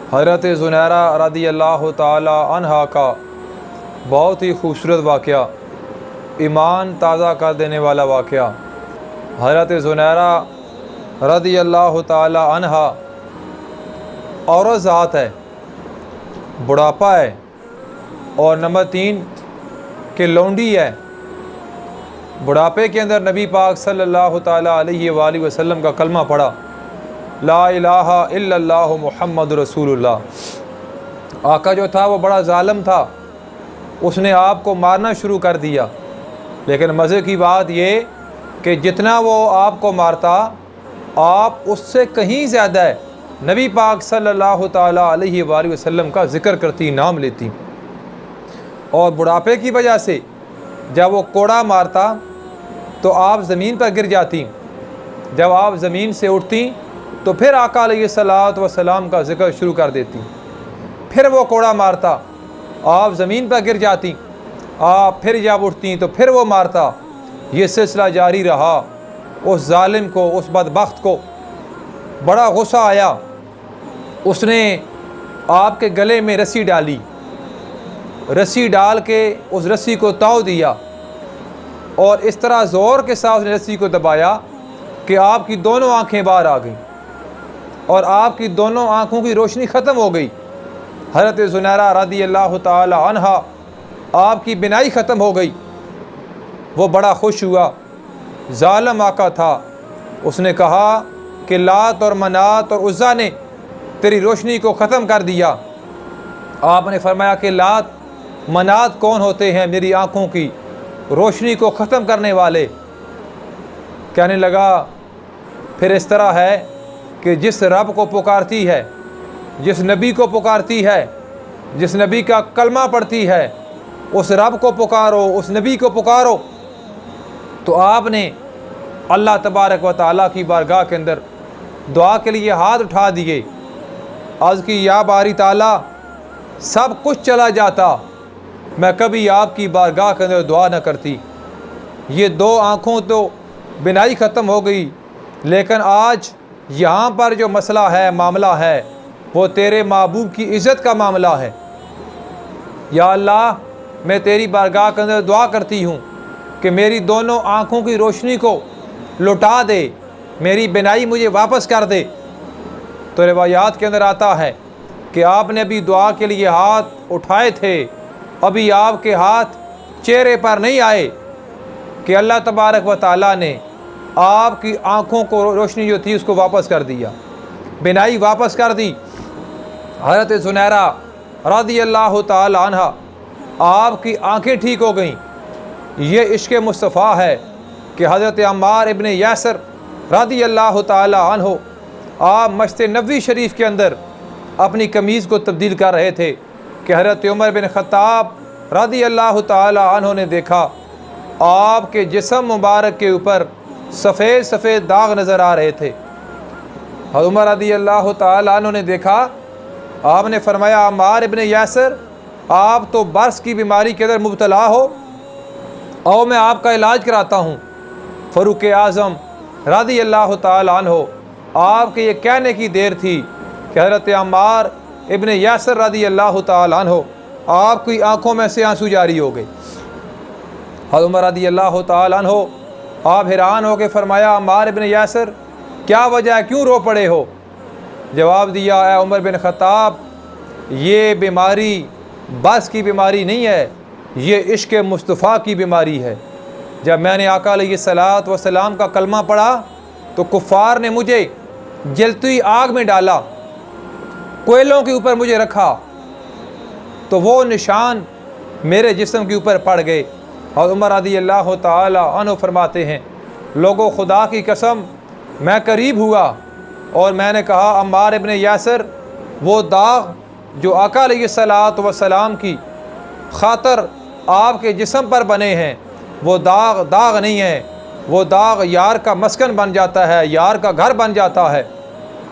हज़रत ज़ुनैरा रदी अल्लाह ताला अन्हा का बहुत ही खूबसूरत वाक़या, ईमान ताज़ा कर देने वाला वाक़या। हज़रत ज़ुनैरा रदी अल्लाह ताला अन्हा औरत ज़ात है, बुढ़ापा है, और नंबर 3 कि लौंडी है। बुढ़ापे के अंदर नबी पाक सल्लल्लाहु ताला अलैहि वसल्लम का कलमा पढ़ा, ला इलाहा इल्लल्लाहु मुहम्मद रसूलुल्लाह। आका जो था वो बड़ा ज़ालिम था, उसने आपको मारना शुरू कर दिया। लेकिन मज़े की बात ये कि जितना वो आपको मारता, आप उससे कहीं ज़्यादा है नबी पाक सल्लल्लाहु ताला अलैहि वसल्लम का ज़िक्र करती, नाम लेती। और बुढ़ापे की वजह से जब वो कोड़ा मारता तो आप ज़मीन पर गिर जाती। जब आप ज़मीन से उठती तो फिर आका अलैहिस्सलातु वस्सलाम का ज़िक्र शुरू कर देती। फिर वो कोड़ा मारता, आप ज़मीन पर गिर जाती, आप फिर जब उठती तो फिर वो मारता। ये सिलसिला जारी रहा। उस जालिम को, उस बदबख्त को बड़ा गुस्सा आया। उसने आपके गले में रस्सी डाली, रस्सी डाल के उस रस्सी को ताव दिया और इस तरह ज़ोर के साथ उसने रस्सी को दबाया कि आपकी दोनों आँखें बाहर आ गईं और आपकी दोनों आँखों की रोशनी ख़त्म हो गई। हज़रत ज़ुनैरा रदी अल्लाह ताला अन्हा, आपकी बिनाई ख़त्म हो गई। वो बड़ा खुश हुआ। ज़ालिम आका था, उसने कहा कि लात और मनात और उज़्ज़ा ने तेरी रोशनी को ख़त्म कर दिया। आपने फरमाया कि लात मनात कौन होते हैं? मेरी आँखों की रोशनी को ख़त्म करने वाले। कहने लगा फिर इस तरह है कि जिस रब को पुकारती है, जिस नबी को पुकारती है, जिस नबी का कलमा पढ़ती है, उस रब को पुकारो, उस नबी को पुकारो। तो आपने अल्लाह तबारक व तआला की बारगाह के अंदर दुआ के लिए हाथ उठा दिए। अर्ज़ की, या बारी ताला, सब कुछ चला जाता, मैं कभी आपकी बारगाह के अंदर दुआ न करती। ये दो आँखों तो बिनाई ख़त्म हो गई, लेकिन आज यहाँ पर जो मसला है, मामला है, वो तेरे महबूब की इज़्ज़त का मामला है। या अल्लाह, मैं तेरी बारगाह के अंदर दुआ करती हूँ कि मेरी दोनों आँखों की रोशनी को लौटा दे, मेरी बिनाई मुझे वापस कर दे। तो रिवायात के अंदर आता है कि आपने अभी दुआ के लिए हाथ उठाए थे, अभी आपके हाथ चेहरे पर नहीं आए कि अल्लाह तबारक व तआला ने आपकी आँखों को रोशनी जो थी उसको वापस कर दिया, बिनाई वापस कर दी। हज़रत ज़ुनैरा रदी अल्लाह ताला अन्हा, आपकी आँखें ठीक हो गईं। ये इश्क़ मुस्तफ़ा है कि हज़रत अम्मार इब्न यासर रदी अल्लाह ताला अन्हु, आप मस्जिद नबवी शरीफ के अंदर अपनी कमीज़ को तब्दील कर रहे थे कि हज़रत उमर बिन ख़त्ताब रदी अल्लाह ताला अन्हु ने देखा आपके जिस्म मुबारक के ऊपर सफ़ेद सफ़ेद दाग नज़र आ रहे थे। हज़रत उमर रदी अल्लाह ताला अन्हु ने देखा, आपने फरमाया, अम्मार इब्न यासर, आप तो बर्स की बीमारी के अंदर मुब्तला हो, आओ मैं आपका इलाज कराता हूँ। फ़ारूक आज़म रदी अल्लाह ताला अन्हु, आपके ये कहने की देर थी कि हज़रत अम्मार इब्न यासर रदी अल्लाह ताला अन्हु, आपकी आँखों में से आंसू जारी हो गए। हज़रत उमर रदी अल्लाह ताला अन्हु, आप हैरान हो के फरमाया, अम्मार इब्न यासर, क्या वजह है, क्यों रो पड़े हो? जवाब दिया, ए उमर बिन ख़त्ताब, ये बीमारी बस की बीमारी नहीं है, ये इश्क़ मुस्तफ़ा की बीमारी है। जब मैंने आका अलैहिस्सलातु वस्सलाम का कलमा पढ़ा तो कुफ़ार ने मुझे जलती आग में डाला, कोयलों के ऊपर मुझे रखा, तो वो निशान मेरे जिस्म के ऊपर पड़ गए। और उमर रज़ी अल्लाह ताला अन्हु फरमाते हैं, लोगों, खुदा की कसम, मैं करीब हुआ और मैंने कहा, अम्मार इब्न यासर, वो दाग जो आका अलैहिस्सलातु वस्सलाम की खातर आपके जिस्म पर बने हैं, वो दाग दाग नहीं है, वो दाग यार का मस्कन बन जाता है, यार का घर बन जाता है।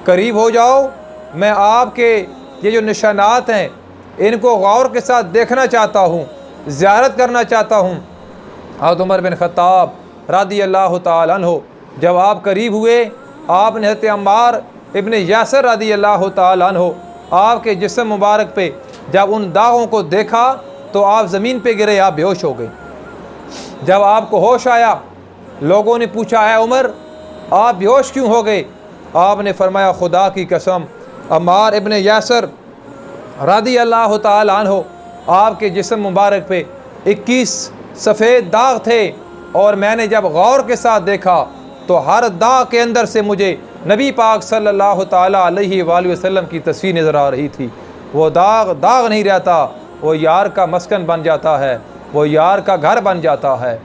करीब हो जाओ, मैं आपके ये जो निशानात हैं इनको गौर के साथ देखना चाहता हूँ, ज़ियारत करना चाहता हूँ। हज़रत उमर बिन ख़त्ताब रज़ी अल्लाह ताला अन्हु जब आप करीब हुए, आपने हज़रत अम्मार इब्न यासर रज़ी अल्लाह ताला अन्हु आपके जिस्म मुबारक पे जब उन दागों को देखा तो आप ज़मीन पे गिरे, आप बेहोश हो गए। जब आपको होश आया, लोगों ने पूछा, है उमर आप बेहोश क्यों हो गए? आपने फरमाया, खुदा की कसम, अम्मार इब्न यासर रज़ी अल्लाह ताला अन्हु आपके जिस्म मुबारक पे 21 सफ़ेद दाग थे, और मैंने जब गौर के साथ देखा तो हर दाग के अंदर से मुझे नबी पाक सल्लल्लाहु ताला अलैहि वसल्लम की तस्वीर नज़र आ रही थी। वो दाग दाग नहीं रहता, वो यार का मस्कन बन जाता है, वो यार का घर बन जाता है।